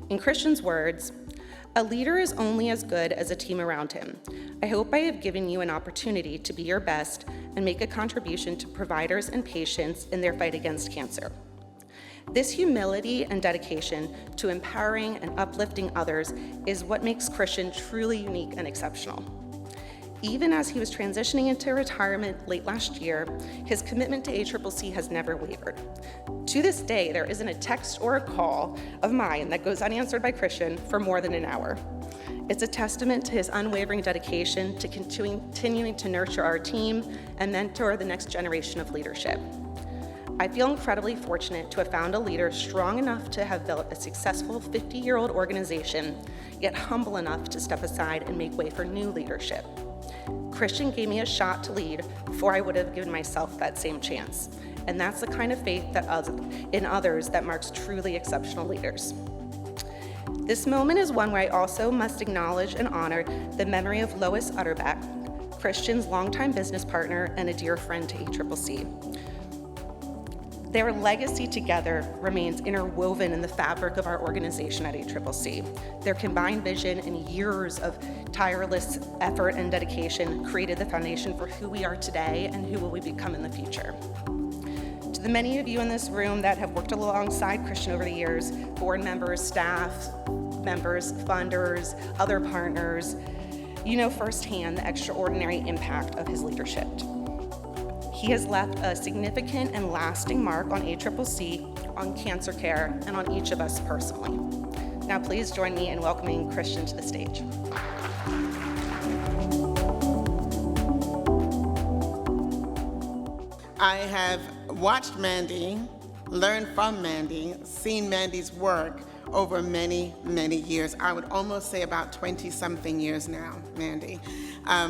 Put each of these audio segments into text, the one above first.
In Christian's words, "A leader is only as good as a team around him. I hope I have given you an opportunity to be your best and make a contribution to providers and patients in their fight against cancer." This humility and dedication to empowering and uplifting others is what makes Christian truly unique and exceptional. Even as he was transitioning into retirement late last year, his commitment to ACCC has never wavered. To this day, there isn't a text or a call of mine that goes unanswered by Christian for more than an hour. It's a testament to his unwavering dedication to continuing to nurture our team and mentor the next generation of leadership. I feel incredibly fortunate to have found a leader strong enough to have built a successful 50-year-old organization, yet humble enough to step aside and make way for new leadership. Christian gave me a shot to lead before I would have given myself that same chance. And that's the kind of faith in others that marks truly exceptional leaders. This moment is one where I also must acknowledge and honor the memory of Lois Utterback, Christian's longtime business partner and a dear friend to ACCC. Their legacy together remains interwoven in the fabric of our organization at ACCC. Their combined vision and years of tireless effort and dedication created the foundation for who we are today and who will we become in the future. To the many of you in this room that have worked alongside Christian over the years, board members, staff members, funders, other partners, you know firsthand the extraordinary impact of his leadership. He has left a significant and lasting mark on ACCC, on cancer care, and on each of us personally. Now please join me in welcoming Christian to the stage. I have watched Mandi, learned from Mandi, seen Mandi's work over many, many years. I would almost say about 20-something years now, Mandi.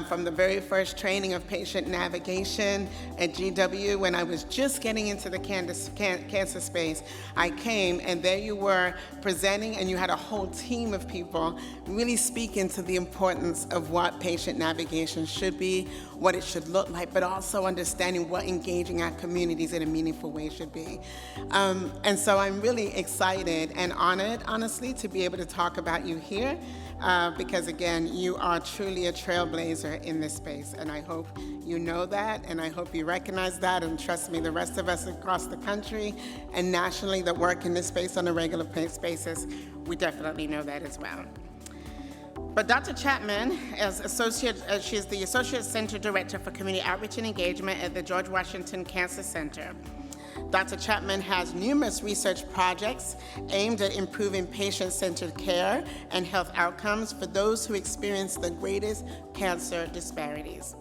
From the very first training of patient navigation at GW, when I was just getting into the cancer space, I came and there you were presenting, and you had a whole team of people really speaking to the importance of what patient navigation should be, what it should look like, but also understanding what engaging our communities in a meaningful way should be. And so I'm really excited and honored, honestly, to be able to talk about you here. Because again, you are truly a trailblazer in this space, and I hope you know that, and I hope you recognize that, and trust me, the rest of us across the country and nationally that work in this space on a regular basis, we definitely know that as well. But Dr. Chapman, she's the Associate Center Director for Community Outreach and Engagement at the George Washington Cancer Center. Dr. Chapman has numerous research projects aimed at improving patient-centered care and health outcomes for those who experience the greatest cancer disparities.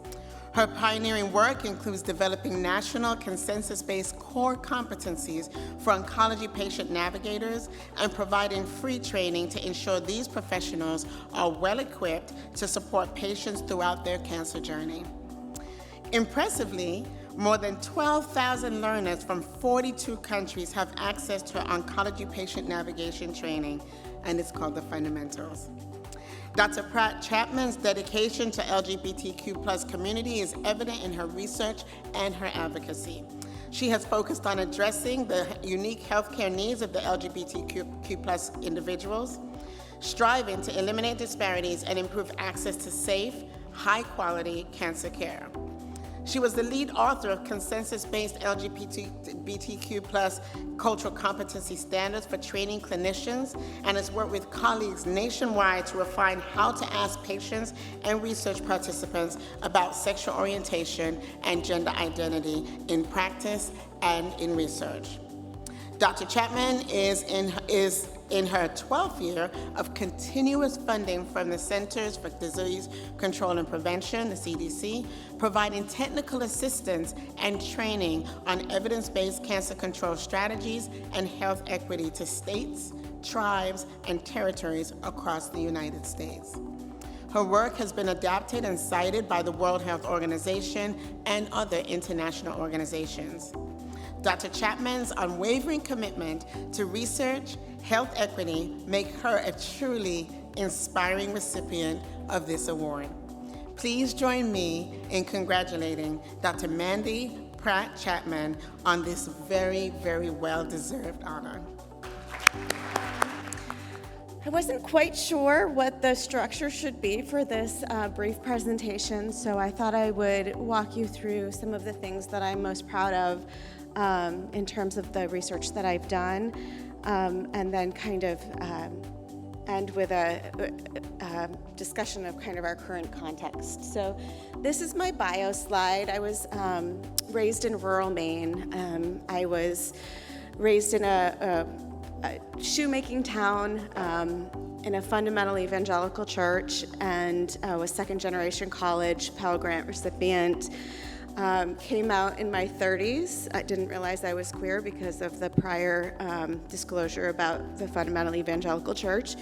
Her pioneering work includes developing national consensus-based core competencies for oncology patient navigators and providing free training to ensure these professionals are well-equipped to support patients throughout their cancer journey. Impressively, more than 12,000 learners from 42 countries have access to oncology patient navigation training, and it's called the Fundamentals. Dr. Pratt-Chapman's dedication to LGBTQ+ community is evident in her research and her advocacy. She has focused on addressing the unique healthcare needs of the LGBTQ+ individuals, striving to eliminate disparities and improve access to safe, high-quality cancer care. She was the lead author of consensus-based LGBTQ+ cultural competency standards for training clinicians and has worked with colleagues nationwide to refine how to ask patients and research participants about sexual orientation and gender identity in practice and in research. Dr. Chapman is in her 12th year of continuous funding from the Centers for Disease Control and Prevention, the CDC, providing technical assistance and training on evidence-based cancer control strategies and health equity to states, tribes, and territories across the United States. Her work has been adapted and cited by the World Health Organization and other international organizations. Dr. Chapman's unwavering commitment to research, health equity make her a truly inspiring recipient of this award. Please join me in congratulating Dr. Mandi Pratt-Chapman on this very, very well-deserved honor. I wasn't quite sure what the structure should be for this brief presentation, so I thought I would walk you through some of the things that I'm most proud of in terms of the research that I've done, and then kind of end with a discussion of kind of our current context. So this is my bio slide. I was raised in rural Maine. I was raised in a shoemaking town in a fundamental evangelical church, and was second-generation college Pell Grant recipient. Came out in my 30s. I didn't realize I was queer because of the prior disclosure about the fundamental evangelical church.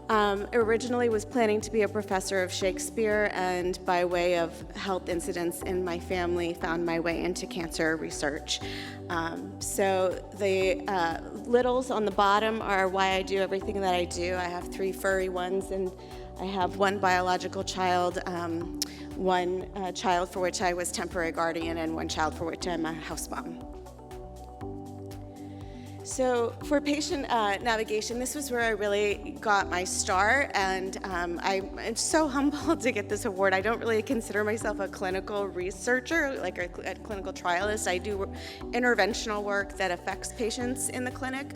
Originally was planning to be a professor of Shakespeare, and by way of health incidents in my family, found my way into cancer research. So the littles on the bottom are why I do everything that I do. I have 3 furry ones, and I have 1 biological child, 1 child for which I was temporary guardian, and 1 child for which I'm a house mom. So for patient navigation, this was where I really got my start, and I'm so humbled to get this award. I don't really consider myself a clinical researcher, like a clinical trialist. I do interventional work that affects patients in the clinic,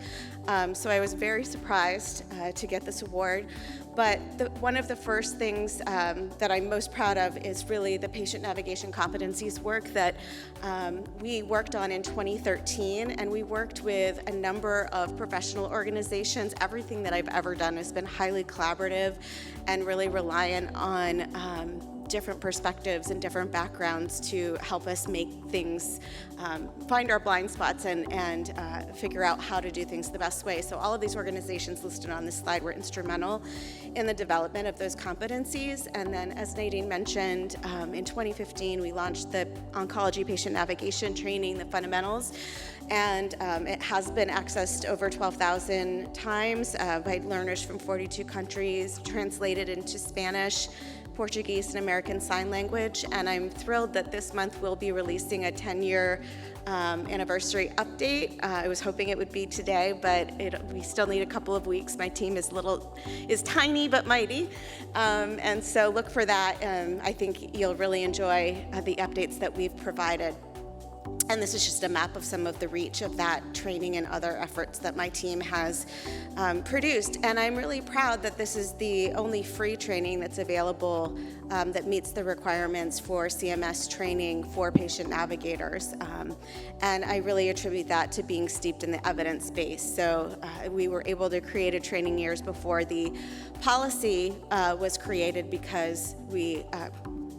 so I was very surprised to get this award. But one of the first things that I'm most proud of is really the patient navigation competencies work that we worked on in 2013, and we worked with a number of professional organizations. Everything that I've ever done has been highly collaborative and really reliant on different perspectives and different backgrounds to help us make things, find our blind spots and figure out how to do things the best way. So all of these organizations listed on this slide were instrumental in the development of those competencies. And then, as Nadine mentioned, in 2015, we launched the oncology patient navigation training, the fundamentals, and it has been accessed over 12,000 times by learners from 42 countries, translated into Spanish, Portuguese, and American Sign Language, and I'm thrilled that this month we'll be releasing a 10-year anniversary update. I was hoping it would be today, but we still need a couple of weeks. My team is tiny but mighty, and so look for that. I think you'll really enjoy the updates that we've provided. And this is just a map of some of the reach of that training and other efforts that my team has produced. And I'm really proud that this is the only free training that's available that meets the requirements for CMS training for patient navigators. And I really attribute that to being steeped in the evidence base. So we were able to create a training years before the policy was created, because we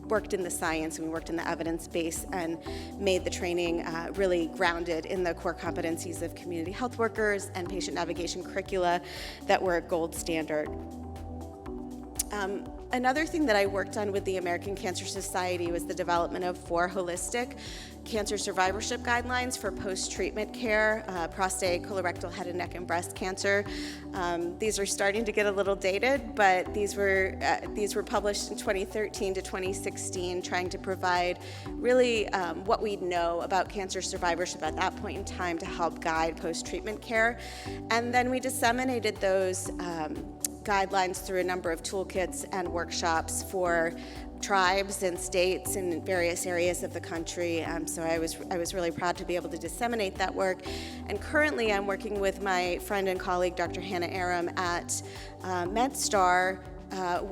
worked in the science and we worked in the evidence base and made the training really grounded in the core competencies of community health workers and patient navigation curricula that were a gold standard. Another thing that I worked on with the American Cancer Society was the development of 4 holistic cancer survivorship guidelines for post-treatment care, prostate, colorectal, head and neck, and breast cancer. These are starting to get a little dated, but these were published in 2013 to 2016, trying to provide really what we know about cancer survivorship at that point in time to help guide post-treatment care. And then we disseminated those guidelines through a number of toolkits and workshops for tribes and states in various areas of the country. So I was really proud to be able to disseminate that work. And currently I'm working with my friend and colleague, Dr. Hannah Aram at MedStar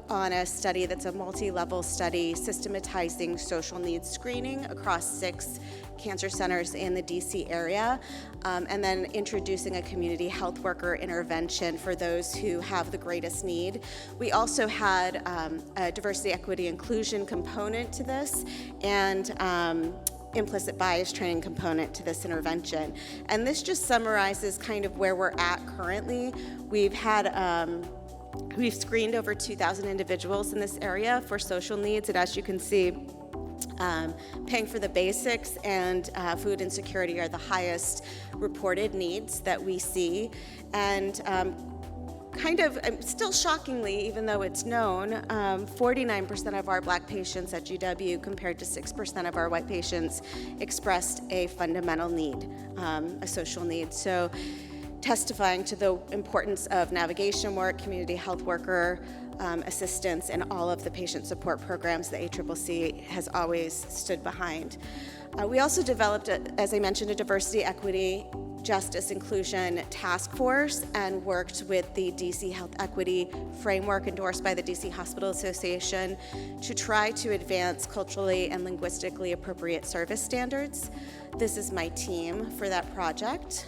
on a study that's a multi-level study systematizing social needs screening across 6 cancer centers in the DC area, and then introducing a community health worker intervention for those who have the greatest need. We also had a diversity, equity, inclusion component to this, and implicit bias training component to this intervention. And this just summarizes kind of where we're at currently. We've screened over 2,000 individuals in this area for social needs, and as you can see, paying for the basics and food insecurity are the highest reported needs that we see. And still shockingly, even though it's known, 49% of our Black patients at GW compared to 6% of our white patients expressed a fundamental need, a social need. So testifying to the importance of navigation work, community health worker assistance, and all of the patient support programs the ACCC has always stood behind. We also developed, as I mentioned, a diversity, equity, justice, inclusion task force and worked with the DC Health Equity Framework endorsed by the DC Hospital Association to try to advance culturally and linguistically appropriate service standards. This is my team for that project.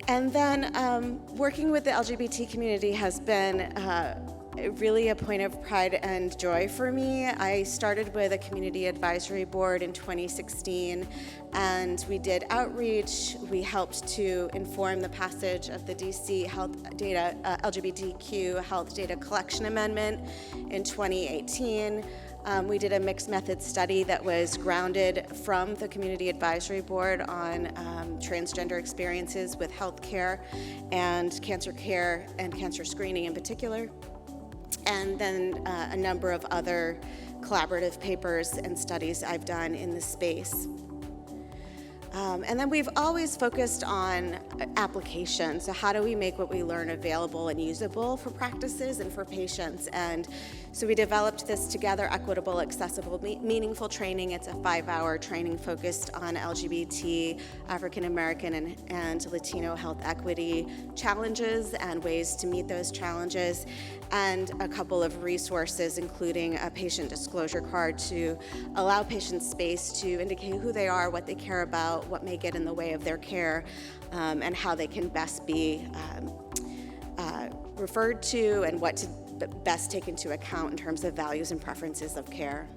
And then working with the LGBT community has been really a point of pride and joy for me. I started with a community advisory board in 2016, and we did outreach. We helped to inform the passage of the DC Health Data LGBTQ Health Data Collection Amendment in 2018. We did a mixed method study that was grounded from the Community Advisory Board on transgender experiences with healthcare and cancer screening in particular. And then a number of other collaborative papers and studies I've done in this space. And then we've always focused on application. So how do we make what we learn available and usable for practices and for patients? And so we developed this Together Equitable, Accessible, Meaningful Training. It's a 5-hour training focused on LGBT, African American, and Latino health equity challenges and ways to meet those challenges, and a couple of resources, including a patient disclosure card to allow patients space to indicate who they are, what they care about, what may get in the way of their care, and how they can best be referred to and what to best take into account in terms of values and preferences of care.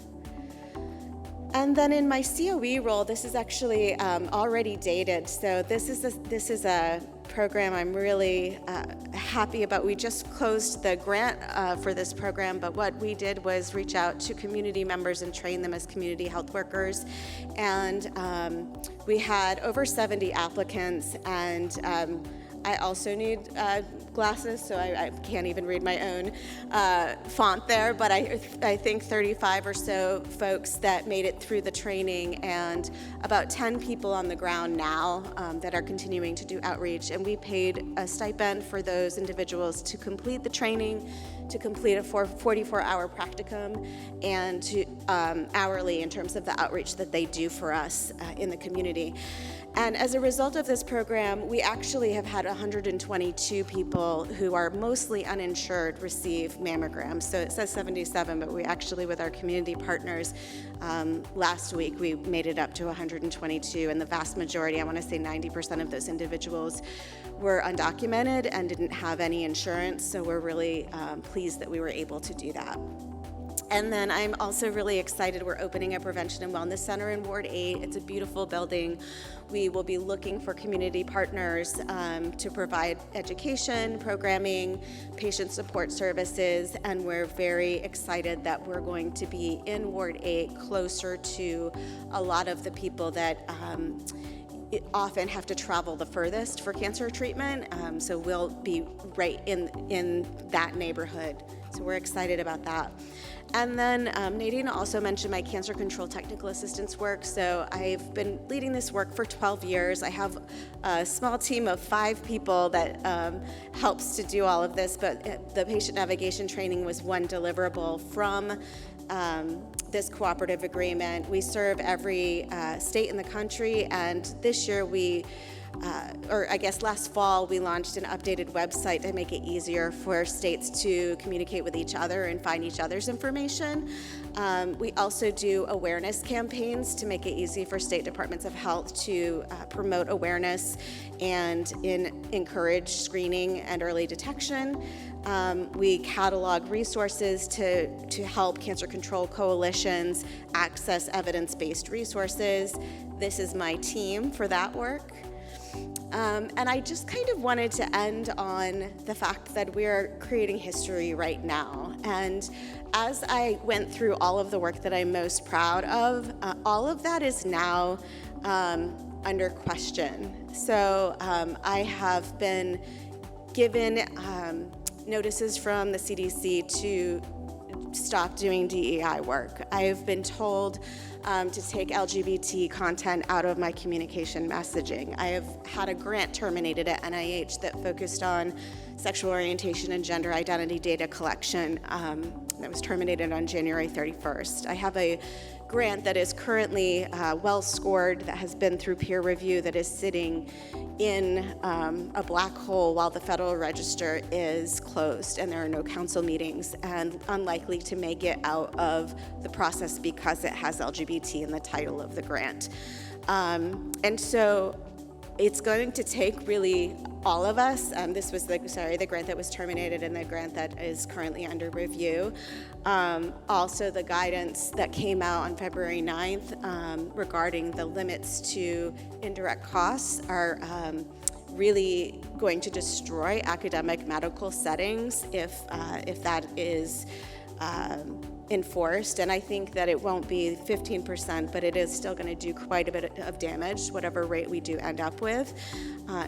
And then in my COE role, this is actually already dated. So this is a program I'm really happy about. We just closed the grant for this program, but what we did was reach out to community members and train them as community health workers. And we had over 70 applicants, and I also need glasses, so I can't even read my own font there, but I think 35 or so folks that made it through the training, and about 10 people on the ground now that are continuing to do outreach. And we paid a stipend for those individuals to complete the training, to complete a 44-hour practicum, and to hourly in terms of the outreach that they do for us in the community. And as a result of this program, we actually have had 122 people who are mostly uninsured receive mammograms. So it says 77, but we actually, with our community partners, last week we made it up to 122, and the vast majority, I want to say 90% of those individuals, were undocumented and didn't have any insurance. So we're really pleased that we were able to do that. And then I'm also really excited we're opening a prevention and wellness center in Ward 8. It's a beautiful building. We will be looking for community partners to provide education, programming, patient support services, and we're very excited that we're going to be in Ward 8 closer to a lot of the people that often have to travel the furthest for cancer treatment. So we'll be right in that neighborhood. So we're excited about that. And then Nadine also mentioned my cancer control technical assistance work. So I've been leading this work for 12 years. I have a small team of 5 people that helps to do all of this, but the patient navigation training was one deliverable from this cooperative agreement. We serve every state in the country, and this year last fall, we launched an updated website to make it easier for states to communicate with each other and find each other's information. We also do awareness campaigns to make it easy for state departments of health to promote awareness and encourage screening and early detection. We catalog resources to help cancer control coalitions access evidence-based resources. This is my team for that work. And I just kind of wanted to end on the fact that we're creating history right now. And as I went through all of the work that I'm most proud of, all of that is now under question. So I have been given notices from the CDC to stop doing DEI work. I've been told to take LGBT content out of my communication messaging. I have had a grant terminated at NIH that focused on sexual orientation and gender identity data collection that was terminated on January 31st. I have a grant that is currently well scored, that has been through peer review, that is sitting in a black hole while the Federal Register is closed and there are no council meetings, and unlikely to make it out of the process because it has LGBT in the title of the grant. And so it's going to take really all of us. This was the grant that was terminated and the grant that is currently under review. Also the guidance that came out on February 9th regarding the limits to indirect costs are really going to destroy academic medical settings if that is enforced. And I think that it won't be 15%, but it is still going to do quite a bit of damage, whatever rate we do end up with,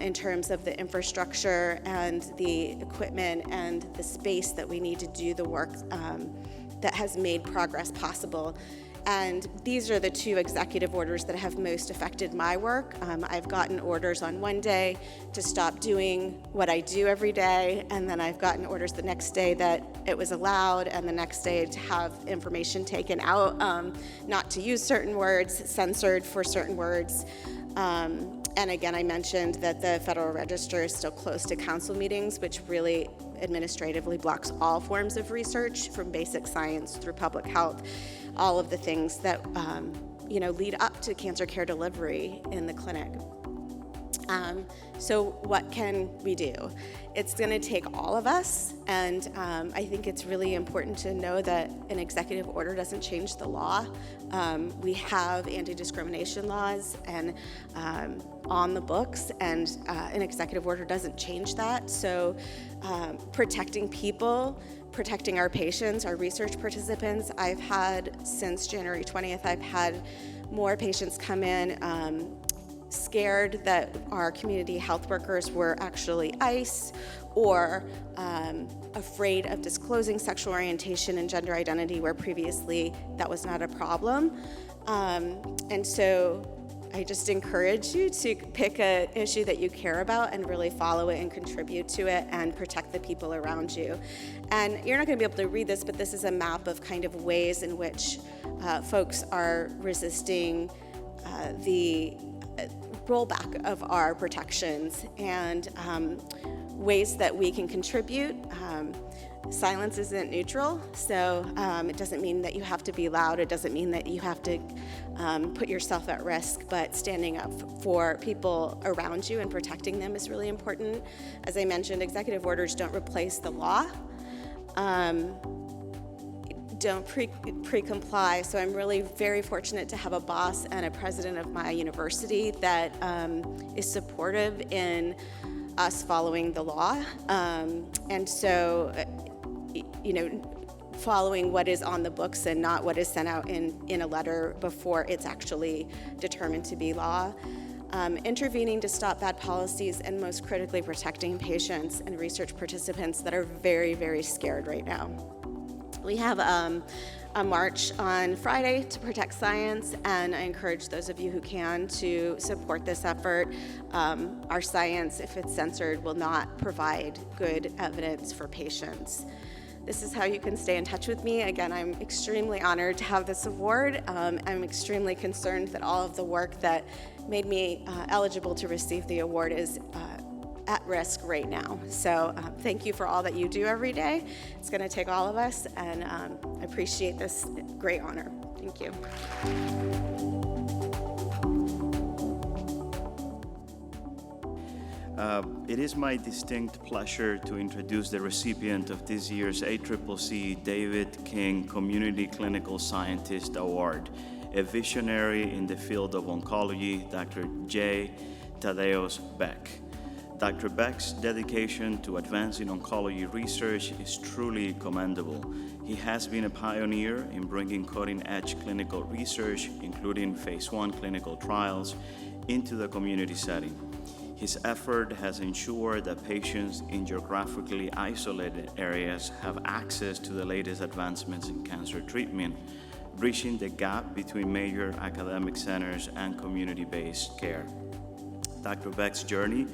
in terms of the infrastructure and the equipment and the space that we need to do the work that has made progress possible. And these are the two executive orders that have most affected my work. I've gotten orders on one day to stop doing what I do every day, and then I've gotten orders the next day that it was allowed, and the next day to have information taken out, not to use certain words, censored for certain words. And again, I mentioned that the Federal Register is still closed to council meetings, which really administratively blocks all forms of research, from basic science through public health, all of the things that lead up to cancer care delivery in the clinic. So what can we do? It's going to take all of us, and I think it's really important to know that an executive order doesn't change the law. We have anti-discrimination laws and on the books, and an executive order doesn't change that. So protecting people, protecting our patients, our research participants. I've had, since January 20th, I've had more patients come in scared that our community health workers were actually ICE, or afraid of disclosing sexual orientation and gender identity where previously that was not a problem. And so I just encourage you to pick an issue that you care about and really follow it and contribute to it and protect the people around you. And you're not going to be able to read this, but this is a map of kind of ways in which folks are resisting the rollback of our protections, and ways that we can contribute. Silence isn't neutral, so it doesn't mean that you have to be loud. It doesn't mean that you have to put yourself at risk, but standing up for people around you and protecting them is really important. As I mentioned, executive orders don't replace the law. Don't pre-comply. So I'm really very fortunate to have a boss and a president of my university that is supportive in us following the law. And so, following what is on the books and not what is sent out in a letter before it's actually determined to be law. Intervening to stop bad policies, and most critically protecting patients and research participants that are very, very scared right now. We have a march on Friday to protect science, and I encourage those of you who can to support this effort. Our science, if it's censored, will not provide good evidence for patients. This is how you can stay in touch with me. Again, I'm extremely honored to have this award. I'm extremely concerned that all of the work that made me eligible to receive the award is at risk right now. So thank you for all that you do every day. It's going to take all of us, and I appreciate this great honor. Thank you. It is my distinct pleasure to introduce the recipient of this year's ACCC David King Community Clinical Scientist Award, a visionary in the field of oncology, Dr. J. Thaddeus Beck. Dr. Beck's dedication to advancing oncology research is truly commendable. He has been a pioneer in bringing cutting-edge clinical research, including phase 1 clinical trials, into the community setting. His effort has ensured that patients in geographically isolated areas have access to the latest advancements in cancer treatment, bridging the gap between major academic centers and community-based care. Dr. Beck's journey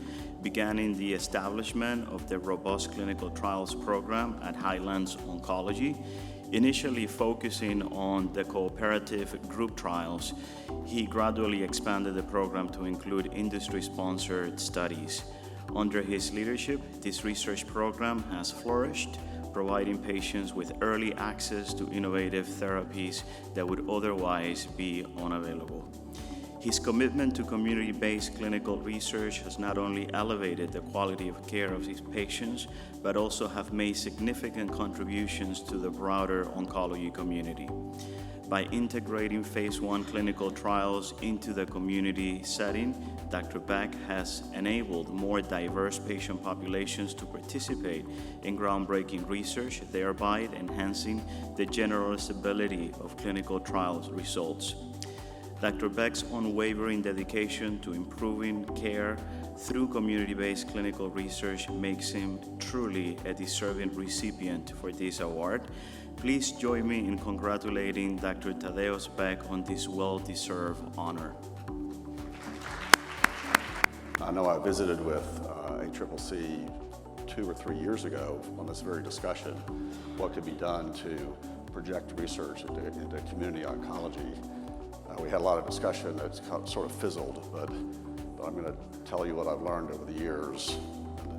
began in the establishment of the robust clinical trials program at Highlands Oncology, initially focusing on the cooperative group trials. He gradually expanded the program to include industry-sponsored studies. Under his leadership, this research program has flourished, providing patients with early access to innovative therapies that would otherwise be unavailable. His commitment to community-based clinical research has not only elevated the quality of care of his patients, but also have made significant contributions to the broader oncology community. By integrating phase 1 clinical trials into the community setting, Dr. Beck has enabled more diverse patient populations to participate in groundbreaking research, thereby enhancing the generalizability of clinical trials results. Dr. Beck's unwavering dedication to improving care through community-based clinical research makes him truly a deserving recipient for this award. Please join me in congratulating Dr. Thaddeus Beck on this well-deserved honor. I know I visited with ACCC 2 or 3 years ago on this very discussion, what could be done to project research into community oncology. We had a lot of discussion that's sort of fizzled, but I'm going to tell you what I've learned over the years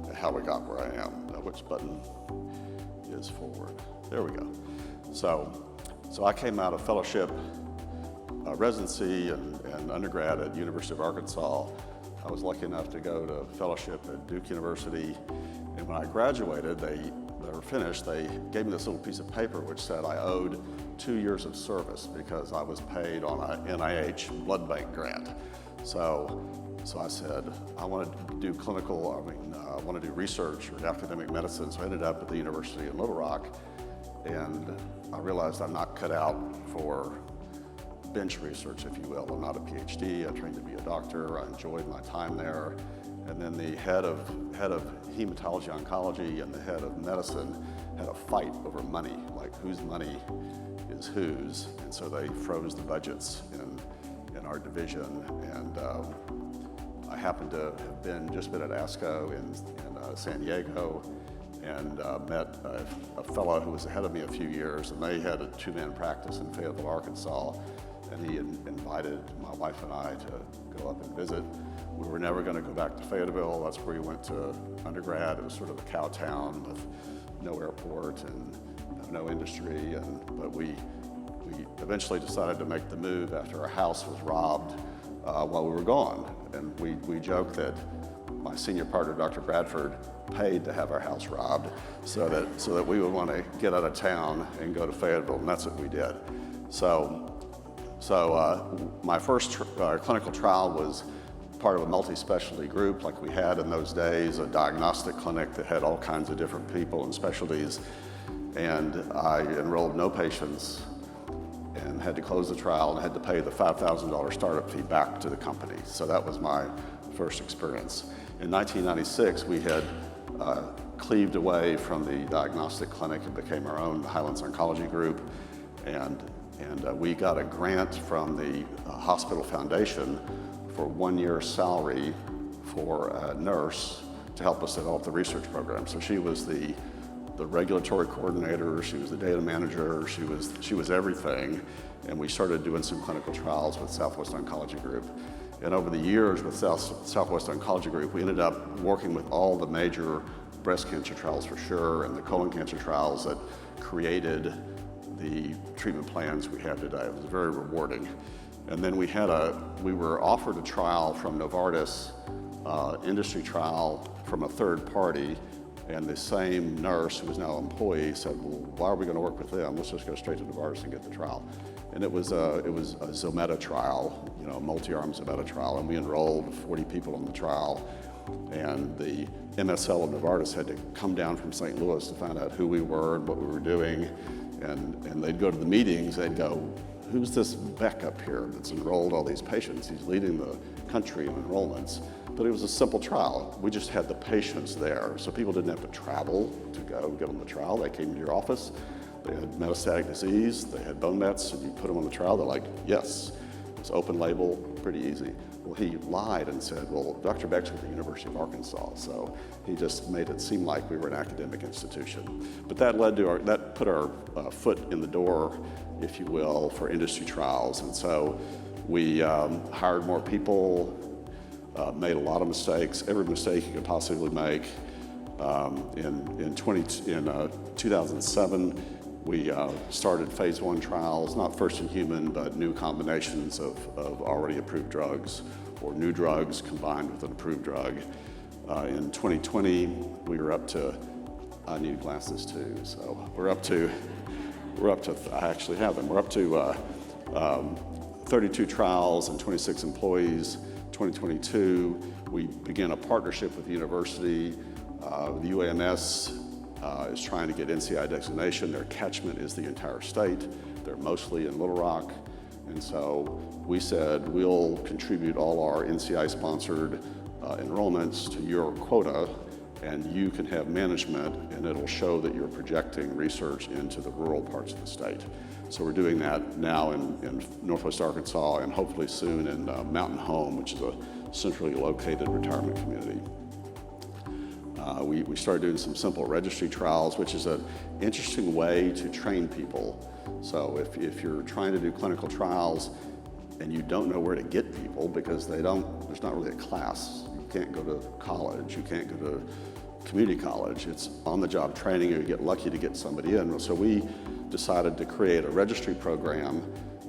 and how we got where I am. Now, which button is forward? There we go. So I came out of fellowship, residency, and undergrad at University of Arkansas. I was lucky enough to go to fellowship at Duke University, and when I graduated, they gave me this little piece of paper which said I owed 2 years of service because I was paid on a NIH blood bank grant. So I said, I want to do I want to do research or academic medicine. So I ended up at the University in Little Rock, and I realized I'm not cut out for bench research, if you will. I'm not a PhD. I trained to be a doctor. I enjoyed my time there. And then the head of hematology oncology and the head of medicine had a fight over money, like whose money is whose. And so they froze the budgets in our division. And I happened to have just been at ASCO in San Diego and met a fellow who was ahead of me a few years, and they had a 2-man practice in Fayetteville, Arkansas. And he had invited my wife and I to go up and visit. We were never going to go back to Fayetteville. That's where we went to undergrad. It was sort of a cow town with no airport and no industry. But we eventually decided to make the move after our house was robbed while we were gone. And we joked that my senior partner, Dr. Bradford, paid to have our house robbed so that we would want to get out of town and go to Fayetteville, and that's what we did. So my first clinical trial was part of a multi-specialty group like we had in those days, a diagnostic clinic that had all kinds of different people and specialties. And I enrolled no patients and had to close the trial and had to pay the $5,000 startup fee back to the company. So that was my first experience. In 1996, we had cleaved away from the diagnostic clinic and became our own Highlands Oncology group. And we got a grant from the hospital foundation for 1 year's salary for a nurse to help us develop the research program. So she was the regulatory coordinator, she was the data manager, she was everything. And we started doing some clinical trials with Southwest Oncology Group. And over the years with Southwest Oncology Group, we ended up working with all the major breast cancer trials for sure, and the colon cancer trials that created the treatment plans we have today. It was very rewarding. And then we were offered a trial from Novartis, industry trial from a third party, and the same nurse who was now an employee said, well, why are we going to work with them? Let's just go straight to Novartis and get the trial. And it was a Zometa trial, a multi-arm Zometa trial, and we enrolled 40 people in the trial. And the MSL of Novartis had to come down from St. Louis to find out who we were and what we were doing. And they'd go to the meetings, they'd go, who's this Beck up here that's enrolled all these patients? He's leading the country in enrollments. But it was a simple trial. We just had the patients there. So people didn't have to travel to go get on the trial. They came to your office, they had metastatic disease, they had bone mets, and you put them on the trial, they're like, yes. It's open label, pretty easy. Well, he lied and said, well, Dr. Beck's at the University of Arkansas, so he just made it seem like we were an academic institution. But that led to that put our foot in the door, if you will, for industry trials. And so we hired more people, made a lot of mistakes, every mistake you could possibly make. In 2007, we started phase 1 trials, not first in human, but new combinations of already approved drugs or new drugs combined with an approved drug. In 2020, we were up to, I need glasses too, so we're up to, I actually have them, we're up to 32 trials and 26 employees. 2022, we began a partnership with the university. The UAMS is trying to get NCI designation. Their catchment is the entire state. They're mostly in Little Rock. And so we said, we'll contribute all our NCI-sponsored enrollments to your quota, and you can have management, and it'll show that you're projecting research into the rural parts of the state. So we're doing that now in Northwest Arkansas, and hopefully soon in Mountain Home, which is a centrally located retirement community. We started doing some simple registry trials, which is an interesting way to train people. So if you're trying to do clinical trials and you don't know where to get people because there's not really a class. You can't go to college, you can't go to community college. It's on-the-job training, or you get lucky to get somebody in. So we decided to create a registry program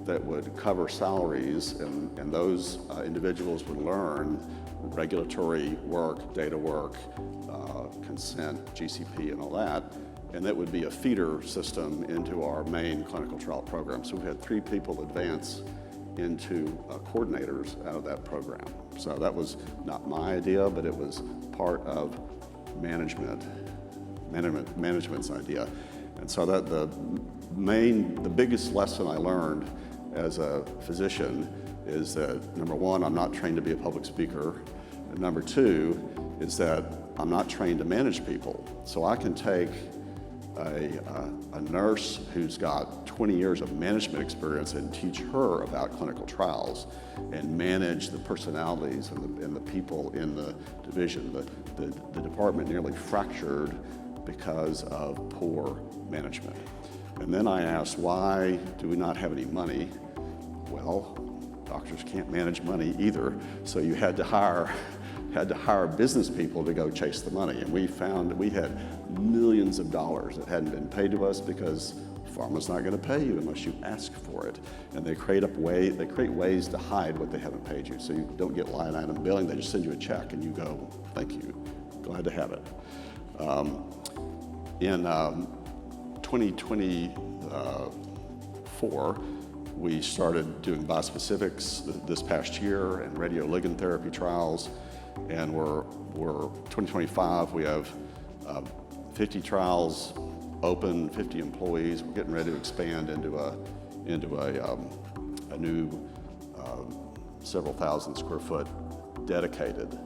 that would cover salaries, and those individuals would learn regulatory work, data work, consent, GCP, and all that, and that would be a feeder system into our main clinical trial program. So we had 3 people advance into coordinators out of that program. So that was not my idea, but it was part of management's idea. And so that the biggest lesson I learned as a physician is that, number 1, I'm not trained to be a public speaker, and number 2 is that I'm not trained to manage people. So I can take a nurse who's got 20 years of management experience and teach her about clinical trials and manage the personalities and the people in the division. The department nearly fractured because of poor management. And then I asked, why do we not have any money? Well, doctors can't manage money either, so you had to hire business people to go chase the money. And we found that we had millions of dollars that hadn't been paid to us because pharma's not going to pay you unless you ask for it. And they create ways to hide what they haven't paid you. So you don't get line item billing, they just send you a check and you go, thank you, glad to have it. In 2024, we started doing bispecifics this past year and radioligand therapy trials. And we're 2025, we have 50 trials open, 50 employees. We're getting ready to expand into a new several thousand square foot dedicated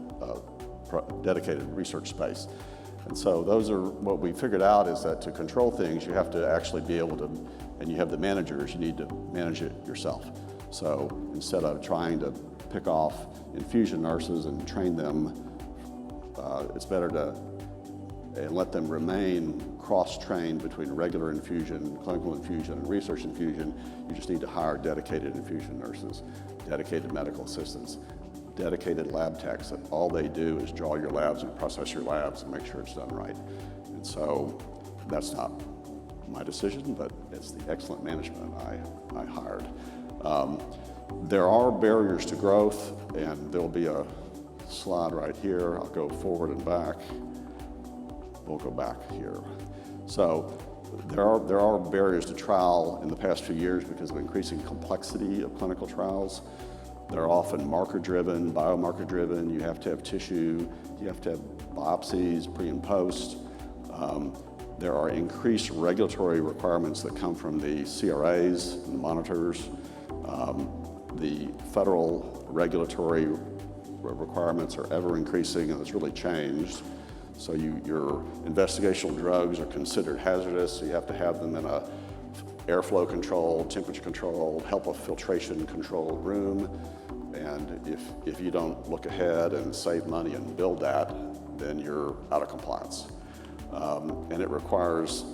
research space. And so those are what we figured out, is that to control things, you have to actually be able to, and you have the managers, you need to manage it yourself. So instead of trying to pick off infusion nurses and train them, it's better to let them remain cross-trained between regular infusion, clinical infusion, and research infusion. You just need to hire dedicated infusion nurses, dedicated medical assistants, dedicated lab techs that all they do is draw your labs and process your labs and make sure it's done right. And so that's not my decision, but it's the excellent management I hired. There are barriers to growth, and there'll be a slide right here. I'll go forward and back. We'll go back here. So there are barriers to trial in the past few years because of increasing complexity of clinical trials. They're often marker-driven, biomarker-driven. You have to have tissue. You have to have biopsies pre and post. There are increased regulatory requirements that come from the CRAs and the monitors. The federal regulatory requirements are ever increasing, and it's really changed. So your investigational drugs are considered hazardous, so you have to have them in a airflow controlled, temperature controlled, HEPA filtration controlled room. And if you don't look ahead and save money and build that, then you're out of compliance. And it requires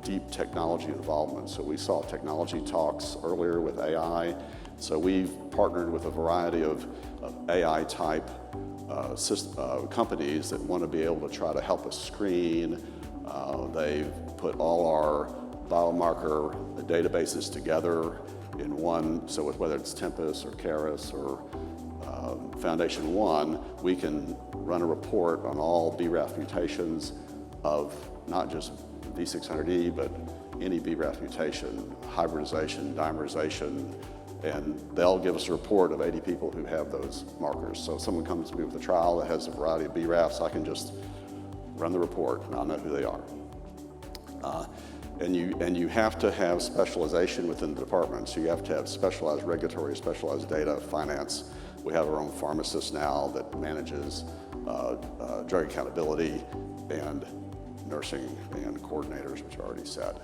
deep technology involvement. So we saw technology talks earlier with AI. So we've partnered with a variety of AI type companies that want to be able to try to help us screen. They've put all our biomarker databases together in one, so whether it's Tempus or Caris or Foundation One, we can run a report on all BRAF mutations of not just V600E, but any BRAF mutation, hybridization, dimerization, and they'll give us a report of 80 people who have those markers. So if someone comes to me with a trial that has a variety of BRAFs, I can just run the report and I'll know who they are. And you have to have specialization within the department. So you have to have specialized regulatory, specialized data, finance. We have our own pharmacist now that manages drug accountability and nursing and coordinators, which I already said.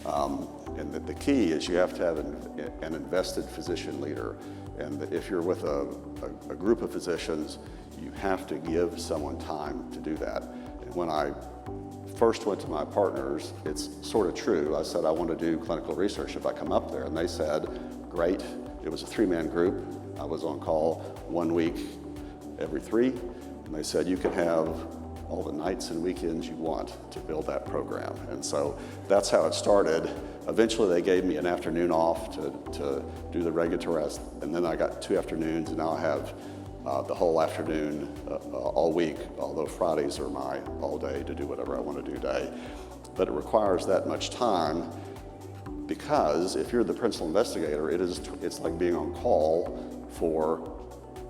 And the key is you have to have an invested physician leader. And if you're with a group of physicians, you have to give someone time to do that. And when I first went to my partners, it's sort of true. I said, I want to do clinical research if I come up there. And they said, great. It was a 3-man group. I was on call 1 week every 3. And they said, you can have all the nights and weekends you want to build that program. And so that's how it started. Eventually they gave me an afternoon off to do the regulatory, and then I got 2 afternoons, and now I have the whole afternoon all week, although Fridays are my all day to do whatever I want to do day. But it requires that much time because if you're the principal investigator, it's like being on call for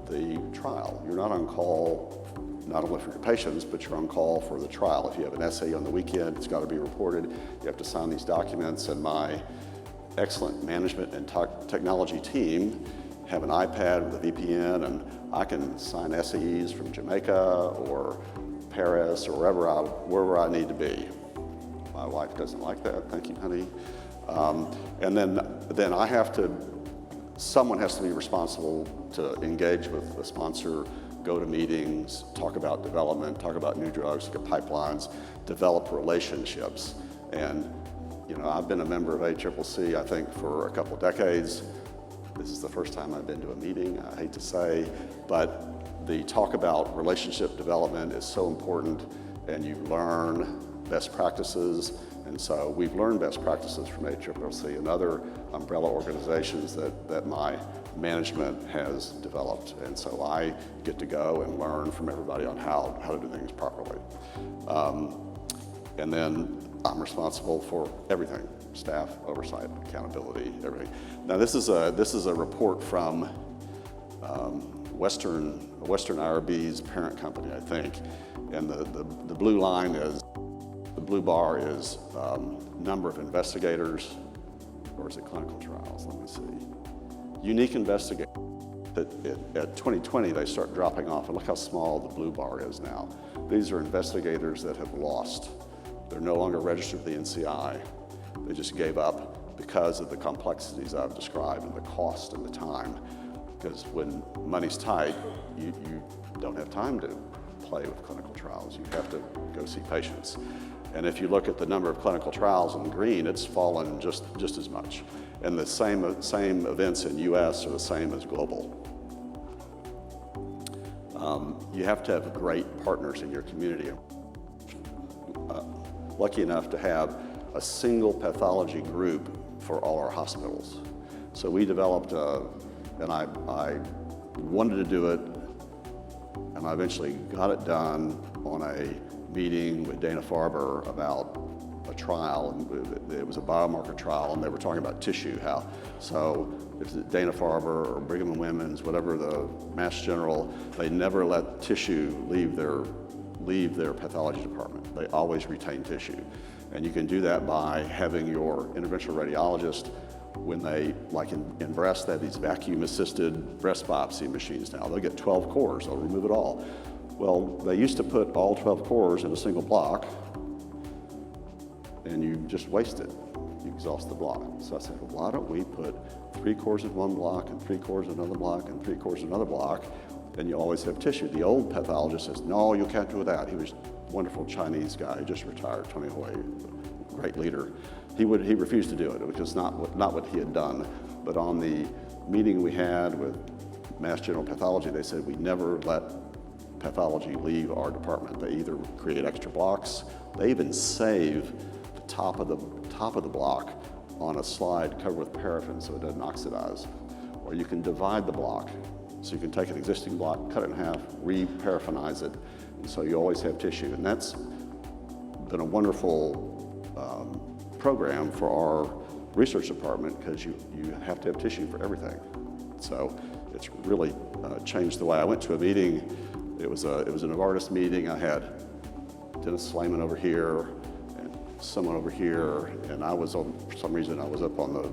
the trial. You're not on call not only for your patients, but you're on call for the trial. If you have an essay on the weekend, it's got to be reported. You have to sign these documents, and my excellent management and technology team have an iPad with a VPN, and I can sign SAEs from Jamaica or Paris or wherever I need to be. My wife doesn't like that, thank you, honey. And then I have to, someone has to be responsible to engage with the sponsor, go to meetings, talk about development, talk about new drugs, look at pipelines, develop relationships. And I've been a member of ACCC, I think, for a couple of decades. This is the first time I've been to a meeting, I hate to say, but the talk about relationship development is so important, and you learn best practices. And so we've learned best practices from ACCC and other umbrella organizations that my management has developed. And so I get to go and learn from everybody on how to do things properly. And then I'm responsible for everything: staff, oversight, accountability, everything. Now this is a report from Western IRB's parent company, I think. And the blue line is, the blue bar is number of investigators, or is it clinical trials? Let me see. Unique investigators. At 2020, they start dropping off, and look how small the blue bar is now. These are investigators that have lost. They're no longer registered with the NCI. They just gave up because of the complexities I've described and the cost and the time. Because when money's tight, you don't have time to play with clinical trials. You have to go see patients. And if you look at the number of clinical trials in green, it's fallen just as much. And the same events in US are the same as global. You have to have great partners in your community. Lucky enough to have a single pathology group for all our hospitals. So we developed, and I wanted to do it, and I eventually got it done on a meeting with Dana-Farber about a trial. It was a biomarker trial, and they were talking about tissue. So if it's Dana-Farber or Brigham and Women's, whatever, the Mass General, they never let tissue leave their pathology department. They always retain tissue. And you can do that by having your interventional radiologist, when they, like in breast, they have these vacuum-assisted breast biopsy machines now. They'll get 12 cores, they'll remove it all. Well, they used to put all 12 cores in a single block, and you just waste it. You exhaust the block. So I said, well, why don't we put 3 cores in one block and 3 cores in another block and 3 cores in another block, and you always have tissue. The old pathologist says, no, you can't do that. He was a wonderful Chinese guy, he just retired, Tony Hui, great leader. He refused to do it. It was just not what he had done. But on the meeting we had with Mass General Pathology, they said we never let pathology leave our department. They either create extra blocks, they even save the top of the block on a slide covered with paraffin so it doesn't oxidize. Or you can divide the block. So you can take an existing block, cut it in half, re-paraffinize it, and so you always have tissue. And that's been a wonderful program for our research department because you have to have tissue for everything. So it's really changed the way. I went to a meeting, it was a Novartis meeting. I had Dennis Slayman over here and someone over here, and for some reason I was up on the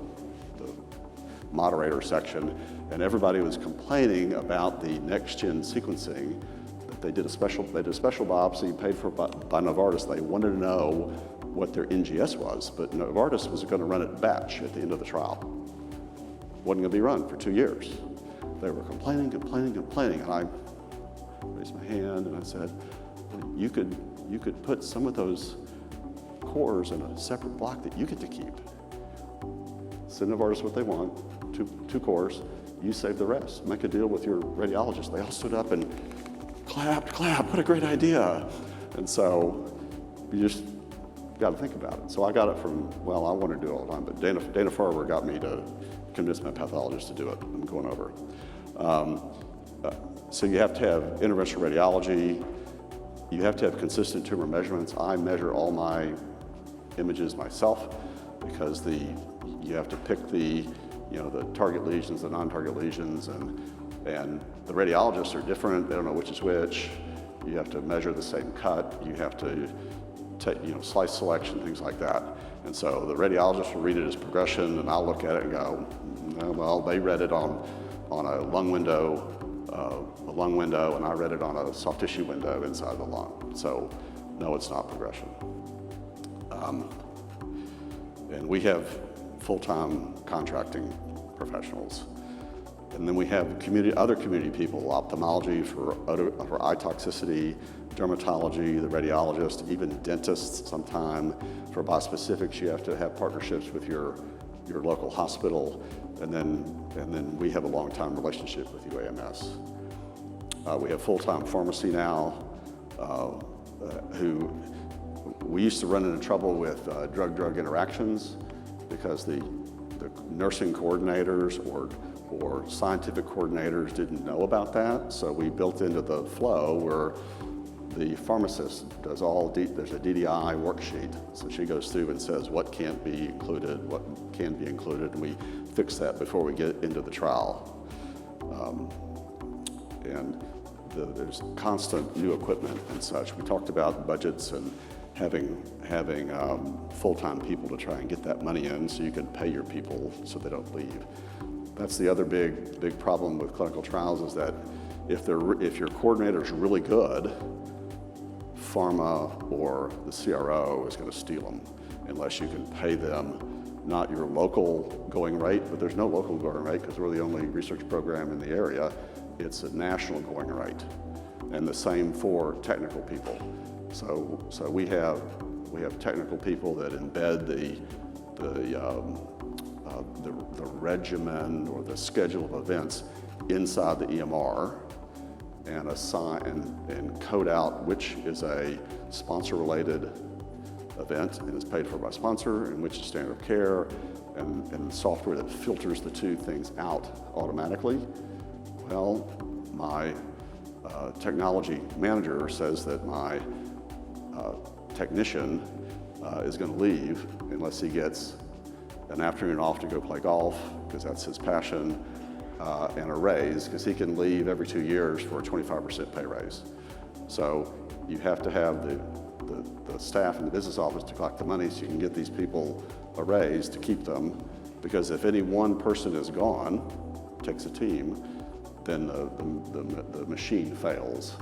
moderator section, and everybody was complaining about the next-gen sequencing. That they did a special biopsy paid for by Novartis. They wanted to know what their NGS was, but Novartis was going to run it batch at the end of the trial. Wasn't going to be run for 2 years. They were complaining, and I raised my hand and I said, well, you could put some of those cores in a separate block that you get to keep. Send Novartis what they want, two cores, you save the rest. Make a deal with your radiologist. They all stood up and clapped, what a great idea. And so you just got to think about it. So I got it from, well, I want to do it all the time, but Dana Farber got me to convince my pathologist to do it. I'm going over. So you have to have interventional radiology. You have to have consistent tumor measurements. I measure all my images myself because you have to pick the target lesions, the non-target lesions, and the radiologists are different. They don't know which is which. You have to measure the same cut. You have to take, slice selection, things like that. And so the radiologist will read it as progression, and I'll look at it and go, well, they read it on a lung window, and I read it on a soft tissue window inside the lung. So no, it's not progression. And we have full-time contracting professionals. And then we have other community people, ophthalmology for eye toxicity, dermatology, the radiologist, even dentists sometime. For biospecifics, you have to have partnerships with your local hospital. And then we have a long-time relationship with UAMS. We have full-time pharmacy now, who we used to run into trouble with drug-drug interactions because the nursing coordinators or scientific coordinators didn't know about that. So we built into the flow where the pharmacist does there's a DDI worksheet. So she goes through and says what can't be included, what can be included, and we fix that before we get into the trial. There's constant new equipment and such. We talked about budgets and having full-time people to try and get that money in so you can pay your people so they don't leave. That's the other big problem with clinical trials is that if your coordinator's really good, pharma or the CRO is going to steal them unless you can pay them not your local going rate, but there's no local going rate because we're the only research program in the area. It's a national going rate, and the same for technical people. So we have technical people that embed the regimen or the schedule of events inside the EMR and assign and code out which is a sponsor-related event and is paid for by sponsor and which is standard of care and software that filters the two things out automatically. Well, my technology manager says that my technician is going to leave unless he gets an afternoon off to go play golf, because that's his passion, and a raise, because he can leave every 2 years for a 25% pay raise. So you have to have the staff in the business office to collect the money so you can get these people a raise to keep them, because if any one person is gone, takes a team, then the machine fails.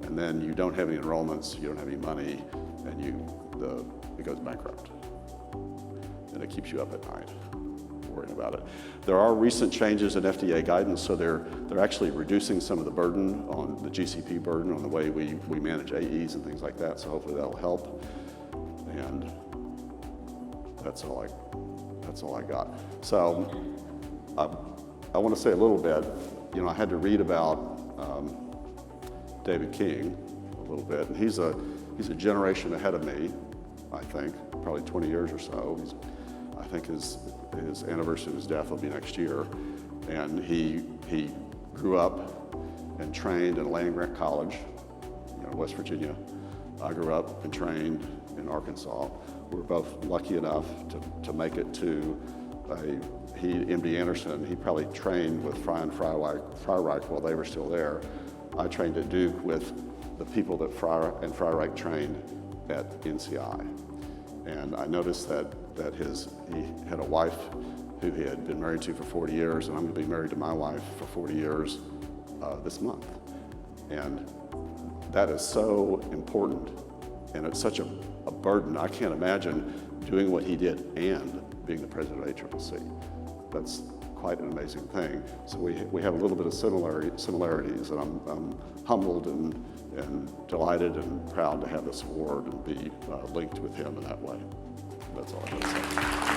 And and then you don't have any enrollments, you don't have any money, and it goes bankrupt. And it keeps you up at night worrying about it. There are recent changes in FDA guidance, so they're actually reducing some of the burden on the GCP burden on the way we manage AEs and things like that, so hopefully that'll help. And that's all I got. So I want to say a little bit. I had to read about David King a little bit, and he's a generation ahead of me, I think, probably 20 years or so. I think his anniversary of his death will be next year, and he grew up and trained in land-grant college, West Virginia. I grew up and trained in Arkansas. We were both lucky enough to make it to MD Anderson. He probably trained with Fry and Freyreich while they were still there. I trained at Duke with the people that Fry and Freyreich trained at NCI. And I noticed that he had a wife who he had been married to for 40 years, and I'm going to be married to my wife for 40 years this month. And that is so important, and it's such a burden. I can't imagine doing what he did and being the president of ACCC. That's quite an amazing thing. So we have a little bit of similarities, and I'm humbled and delighted and proud to have this award and be linked with him in that way. That's all I have to say.